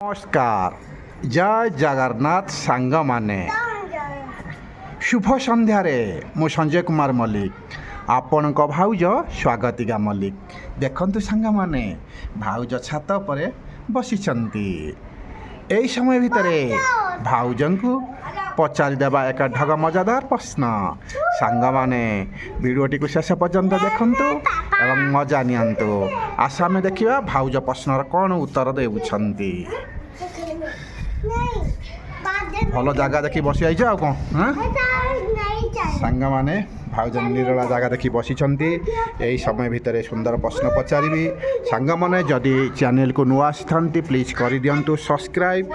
नमस्कार जय जगन्नाथ सांग माने शुभ संध्यारे मु संजय कुमार मल्लिक आपण भाउज स्वागतिका मल्लिक देखंतु सांग माने भाउज छात पर बसिचंती एई समय भितरे भाउजंकु पचारिदेवा एक ढग मजादार प्रश्न सांग माने भिडियोटी को शेष पर्यंत देखंतु एवं मजा नियंतु आशा में देखिबा भाउज प्रश्नर कौन उत्तर देउछंती भल जगह देखी बसी आइछ आ कौन सांग माने भाउज निरोला जगह देखी बसिछंती एई समय भितरे सुंदर प्रश्न पचारिबी सांग माने जदि चैनल को नुआ आसिथांती प्लीज करि दियंतु सब्सक्राइब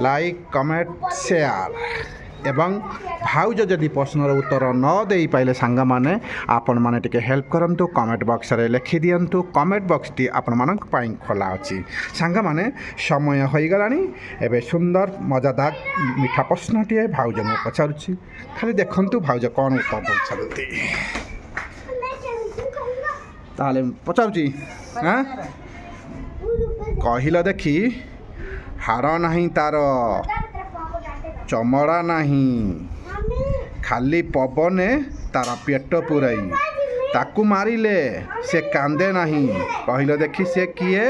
लाइक कमेंट शेयर एवं भाउज जदि प्रश्नर उत्तर न दे पाइले सांग माने आपण माने टिके हेल्प करंतु कमेंट बॉक्स रे लिखि दियंतु कमेंट बॉक्स टी आपण मानक पाई खोला अछि सांग माने समय होई गलानी एबे सुंदर मजादार मीठा प्रश्न टी भाउज न पचारुछि खाली देखंतु भाउज कोन उत्तर दउछंती ताले पचारुछि हां कहिला देखि हार नाही तार चमड़ा नहीं खाली पवने तार पेट पुराई ताकू मारिले से कांदे नहीं कहल देखी से किए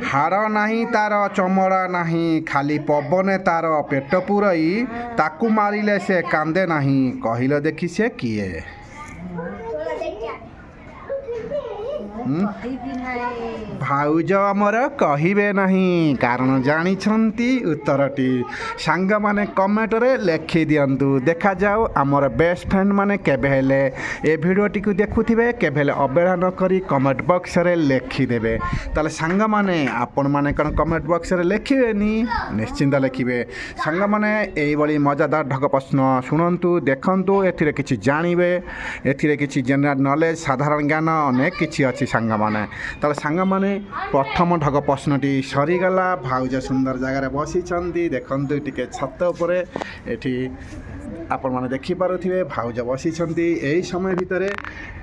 हार नहीं तार चमड़ा नहीं खाली पवने तार पेट पुराई ताकू मारिले से कांदे नहीं कहल देखी से किए भाउज आमर कहिबे नहीं कारण जानिछंती उत्तरटी सांग माने कमेंट रे लिखि दियंतु देखा जाओ आमर बेस्ट फ्रेंड माने केबे हेले ए वीडियोटी को देखुथिबे केबे हेले अबेला न करी कमेंट बॉक्स रे लिखि देबे ताले सांग माने आपण माने कोन कमेंट बॉक्स रे लिखिबेनी निश्चिंत लिखिबे सांग माने एई बळी मजादार ढग प्रश्न सुनंतु देखंतु एथिरे किछि जानिबे एथिरे किछि जनरल नॉलेज साधारण ज्ञान अनेक किछि अछि सांग माने ताले सांग माने प्रथम ढग प्रश्नटी सरीगला भाउज सुंदर जगार बसिछंती देखंतु टिके छत उपरे एठी आपण माने देखि पारुथिबे भाउज बसिछंती एई समय भितरे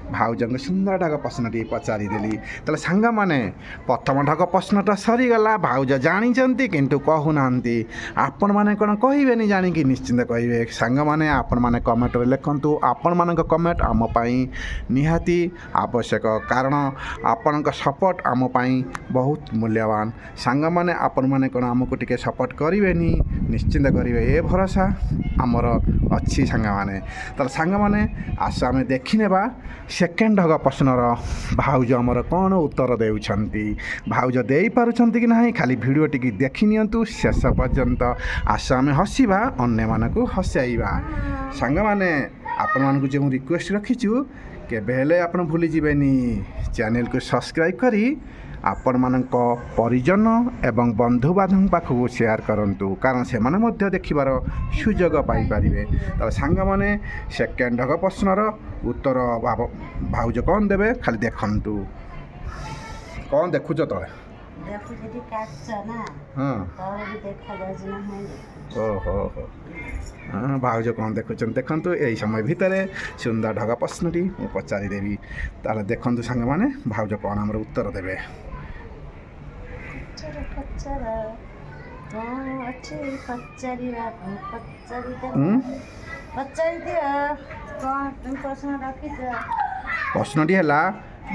भाउजंग सुंदर ढग प्रश्नटी पचारि देली ताले सांग माने प्रथम ढग प्रश्नटा सरीगला भाउज जानिछंती किंतु कहू नांती आपण माने कोन कहिबेनी जानि कि निश्चिंत कहिबे सांग माने आपण माने कमेंट रे लिखंतु आपण मानक कमेंट आम पई निहाती आवश्यक कारण आपणक सपोर्ट आम पई बहुत मूल्यवान सांग माने आपण माने कोन हमकु टिके सपोर्ट करिवेनी निश्चिंत करिवे ए भरोसा आमर अच्छी सांग माने तार सांग माने आशा में देखि नेबा सेकेंड ढग प्रश्नर भाउज आमर कौन उत्तर देउछंती भाउज देई पारुछंती कि नाही खाली वीडियो टिकी देखि नियंतु शेष पर्यंत आशा में हसिबा अन्य मानकु हसाइबा सांग माने आपण मानकु जे रिक्वेस्ट रखिछु केबे हेले आपण भूली जिबेनी चैनल को सब्सक्राइब करी आपण मानक परिजन एवं बंधु बांधव पाखु शेयर करंतु कारण से माने मध्य देखिबार सुजोग पाई परिबे त सांग माने सेकेंड ढग प्रश्नर उत्तर भाउज कोन देबे खाली देखंतु कोन देखुछ तो देखु जदी काछ ना हां तोर भी देखा जाय ना है ओहो हाँ भाउज कौन देखुन देखंतु एई समय भितरे सुंदर ढग प्रश्नटी मु पचारि देबी ताले देखंतु सांग माने भाउज कौन हमर उत्तर देबे पचारा कौन अच्छे पचारिया पचारि दियो कौन तुम प्रश्न रखि छ प्रश्नटी हला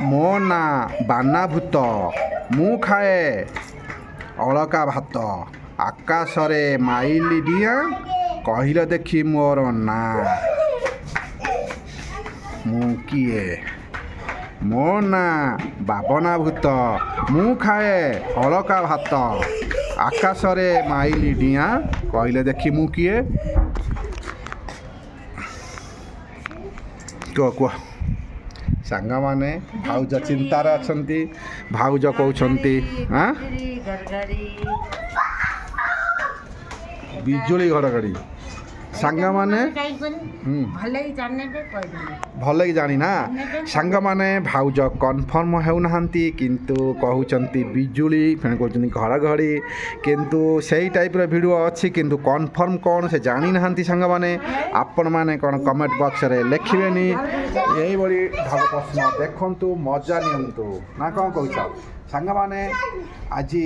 मो ना बाना भूत मु खाए अलका भात आकाशरे माइली डिया कहिल देखी मोर ना मु किए मो ना बाबना भूत मु खाए अलका भात आकाशरे माइली डिया कहिल देखी मु किए कह सांग माने भाउज चिंतार अछंती भाउज कहउछंती हां बिजुली घड़घड़ी ସାଙ୍ଗମାନେ ଭଲ କି ଜାଣିନେବେ କହିଦେବେ ଭଲ କି ଜାଣିନା ସାଙ୍ଗମାନେ ଭାଉଜ କନଫର୍ମ ହେଉନାହାନ୍ତି କିନ୍ତୁ କହୁଛନ୍ତି ବିଜୁଳି ଫେଣି କହୁଛନ୍ତି ଘଡ଼ଘଡ଼ି କିନ୍ତୁ ସେଇ ଟାଇପ୍ର ଭିଡ଼ିଓ ଅଛି କିନ୍ତୁ କନଫର୍ମ କ'ଣ ସେ ଜାଣିନାହାନ୍ତି ସାଙ୍ଗମାନେ ଆପଣମାନେ କ'ଣ କମେଣ୍ଟ ବକ୍ସରେ ଲେଖିବେନି ଏଇଭଳି ଢଗ ପ୍ରଶ୍ନ ଦେଖନ୍ତୁ ମଜା ନିଅନ୍ତୁ ନା କ'ଣ କହୁଛ ସାଙ୍ଗମାନେ ଆଜି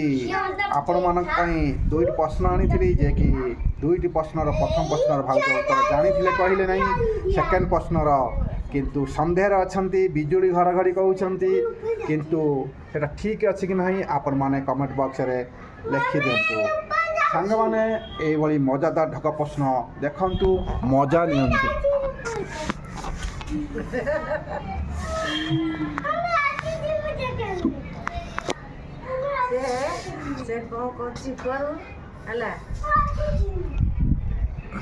ଆପଣମାନଙ୍କ ପାଇଁ ଦୁଇଟି ପ୍ରଶ୍ନ ଆଣିଥିଲି ଯେ କି ଦୁଇଟି ପ୍ରଶ୍ନର ପ୍ରଥମ ପ୍ରଶ୍ନର ଭାଉଜ ଉତ୍ତର ଜାଣିଥିଲେ କହିଲେ ନାହିଁ ସେକେଣ୍ଡ ପ୍ରଶ୍ନର କିନ୍ତୁ ସନ୍ଦେହରେ ଅଛନ୍ତି ବିଜୁଳି ଘଡ଼ଘଡ଼ି କହୁଛନ୍ତି କିନ୍ତୁ ସେଇଟା ଠିକ୍ ଅଛି କି ନାହିଁ ଆପଣମାନେ କମେଣ୍ଟ ବକ୍ସରେ ଲେଖିଦିଅନ୍ତୁ ସାଙ୍ଗମାନେ ଏଇଭଳି ମଜାଦାର ଢଗ ପ୍ରଶ୍ନ ଦେଖନ୍ତୁ ମଜା ନିଅନ୍ତୁ ସେ କ'ଣ କରୁଛି କରୁ ହେଲା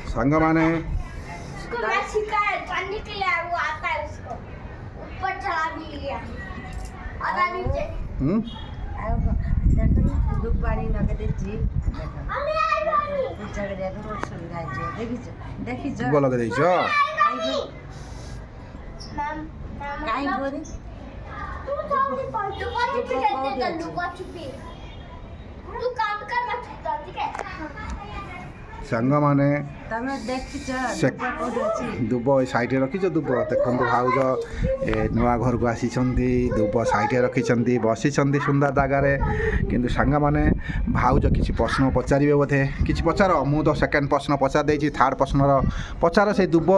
ସାଙ୍ଗମାନେ उसको मैं सिखाया पढ़ने के लिए वो आता है उसको ऊपर चढ़ा भी लिया आधा नीचे ଆଉ ଦେଖ ଦୁବାଡ଼ି ଲଗେଇ ଦେଇଛି हमें आई बानी ପୂଜା କରିବାକୁ ବହୁତ ସୁବିଧା ହେଇଯିବ ଦେଖିଛ ଯୁଗ ଲଗେଇ ଦେଇଛ मैम କାହିଁ କୁହନି तू जल्दी पढ़ तू कौन सी खेलते हैं लुका छुपी तू काम कर मैं छुपता ठीक है ସାଙ୍ଗମାନେ ତମେ ଦେଖିଛ ସେ- ଦୁବା କୋଉଠି ଅଛି ଦୁବ ଏ ସାଇଡ଼୍ରେ ରଖିଛ ଦୁବ ଦେଖନ୍ତୁ ଭାଉଜ ଏ ନୂଆ ଘରକୁ ଆସିଛନ୍ତି ଦୁବ ସାଇଡ଼୍ରେ ରଖିଛନ୍ତି ବସିଛନ୍ତି ସୁନ୍ଦର ଜାଗାରେ କିନ୍ତୁ ସାଙ୍ଗମାନେ ଭାଉଜ କିଛି ପ୍ରଶ୍ନ ପଚାରିବେ ବୋଧେ କିଛି ପଚାର ମୁଁ ତ ସେକେଣ୍ଡ ପ୍ରଶ୍ନ ପଚାରି ଦେଇଛି ଥାର୍ଡ଼ ପ୍ରଶ୍ନର ପଚାର ସେଇ ଦୁବ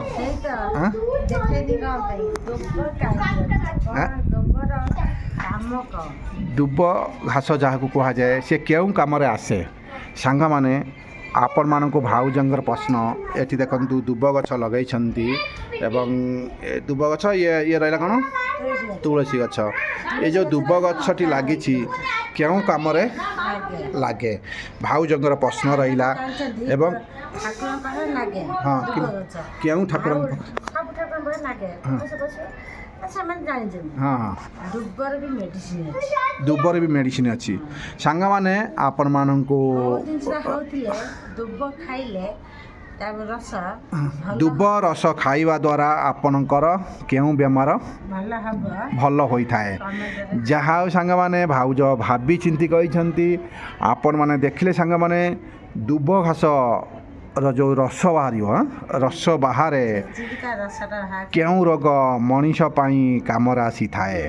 ସେଇ ତ ଆଁ? ଦେଖେଇନି କ'ଣ ପାଇଁ ଦୁବ କାହିଁକି ଅଛି? ଆଁ? କ'ଣ ଦୁବର କାମ କ'ଣ ଦୁବ ଘାସ ଯାହାକୁ କୁହାଯାଏ ସେ କେଉଁ କାମରେ ଆସେ ସାଙ୍ଗମାନେ ଆପଣମାନଙ୍କୁ ଭାଉଜଙ୍କର ପ୍ରଶ୍ନ ଏଠି ଦେଖନ୍ତୁ ଦୁବ ଗଛ ଲଗେଇଛନ୍ତି ଏବଂ ଏ ଦୁବ ଗଛ ଇଏ ରହିଲା କ'ଣ ତୁଳସୀ ଗଛ ଏ ଯେଉଁ ଦୁବ ଗଛଟି ଲାଗିଛି କେଉଁ କାମରେ ଲାଗେ ଭାଉଜଙ୍କର ପ୍ରଶ୍ନ ରହିଲା ଏବଂ ଠାକୁରଙ୍କ ପାଖରେ ଲାଗେ ହଁ ଦୁବ କିନ୍ତୁ ଗଛ। କେଉଁ ଠାକୁରଙ୍କ ସବୁ ଠାକୁରଙ୍କ ପାଖରେ ଲାଗେ ସେମାନେ ଜାଣିଛନ୍ତି ହଁ ହଁ ଦୁବର ବି ମେଡିସିନ ଅଛି ଦୁବରେ ବି ମେଡ଼ିସିନ ଅଛି ସାଙ୍ଗମାନେ ଆପଣମାନଙ୍କୁ ବହୁତ ଜିନିଷ ହଉଥିଲେ ଦୁବ ଖାଇଲେ ତାପରେ ରସ ଭଲ ଦୁବ ରସ ଖାଇବା ଦ୍ୱାରା ଆପଣଙ୍କର କେଉଁ ବେମାର ଭଲ ହବ ଭଲ ହୋଇଥାଏ କମେଣ୍ଟରେ ଯାହା ହଉ ସାଙ୍ଗମାନେ ଭାଉଜ ଭାବି ଚିନ୍ତି କହିଛନ୍ତି ଆପଣମାନେ ଦେଖିଲେ ସାଙ୍ଗମାନେ ଦୁବ ଘାସର ଯେଉଁ ରସ ବାହାରିବ ରସ ବାହାରେ ଚିଲିକା ରସଟା କେଉଁ ରୋଗ ମଣିଷ ପାଇଁ କାମରେ ଆସିଥାଏ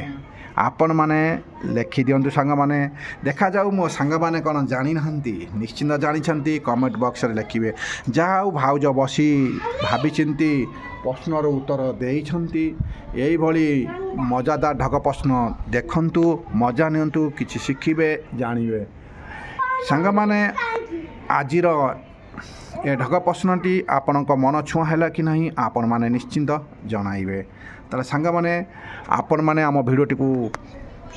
ଆପଣମାନେ ଲେଖିଦିଅନ୍ତୁ ସାଙ୍ଗମାନେ ଦେଖାଯାଉ ମୋ ସାଙ୍ଗମାନେ କ'ଣ ଜାଣିନାହାନ୍ତି ନିଶ୍ଚିନ୍ତ ଜାଣିଛନ୍ତି କମେଣ୍ଟ ବକ୍ସରେ ଲେଖିବେ ଯାହା ହଉ ଭାଉଜ ବସି ଭାବିଚିନ୍ତି ପ୍ରଶ୍ନର ଉତ୍ତର ଦେଇଛନ୍ତି ଏଇଭଳି ମଜାଦାର ଢଗ ପ୍ରଶ୍ନ ଦେଖନ୍ତୁ ମଜା ନିଅନ୍ତୁ କିଛି ଶିଖିବେ ଜାଣିବେ ସାଙ୍ଗମାନେ ଆଜିର ଏ ଢଗ ପ୍ରଶ୍ନଟି ଆପଣଙ୍କ ମନ ଛୁଆଁ ହେଲା କି ନାହିଁ ଆପଣମାନେ ନିଶ୍ଚିନ୍ତ ଜଣାଇବେ ତାହେଲେ ସାଙ୍ଗମାନେ ଆପଣମାନେ ଆମ ଭିଡ଼ିଓଟିକୁ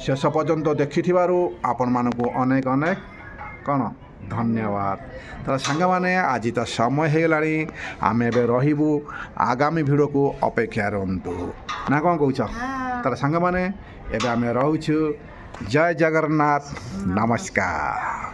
ଶେଷ ପର୍ଯ୍ୟନ୍ତ ଦେଖିଥିବାରୁ ଆପଣମାନଙ୍କୁ ଅନେକ ଅନେକ କ'ଣ ଧନ୍ୟବାଦ ତାହେଲେ ସାଙ୍ଗମାନେ ଆଜି ତ ସମୟ ହେଇଗଲାଣି ଆମେ ଏବେ ରହିବୁ ଆଗାମୀ ଭିଡ଼ିଓକୁ ଅପେକ୍ଷା ରୁହନ୍ତୁ ନା କ'ଣ କହୁଛ ତାହେଲେ ସାଙ୍ଗମାନେ ଏବେ ଆମେ ରହୁଛୁ ଜୟ ଜଗନ୍ନାଥ ନମସ୍କାର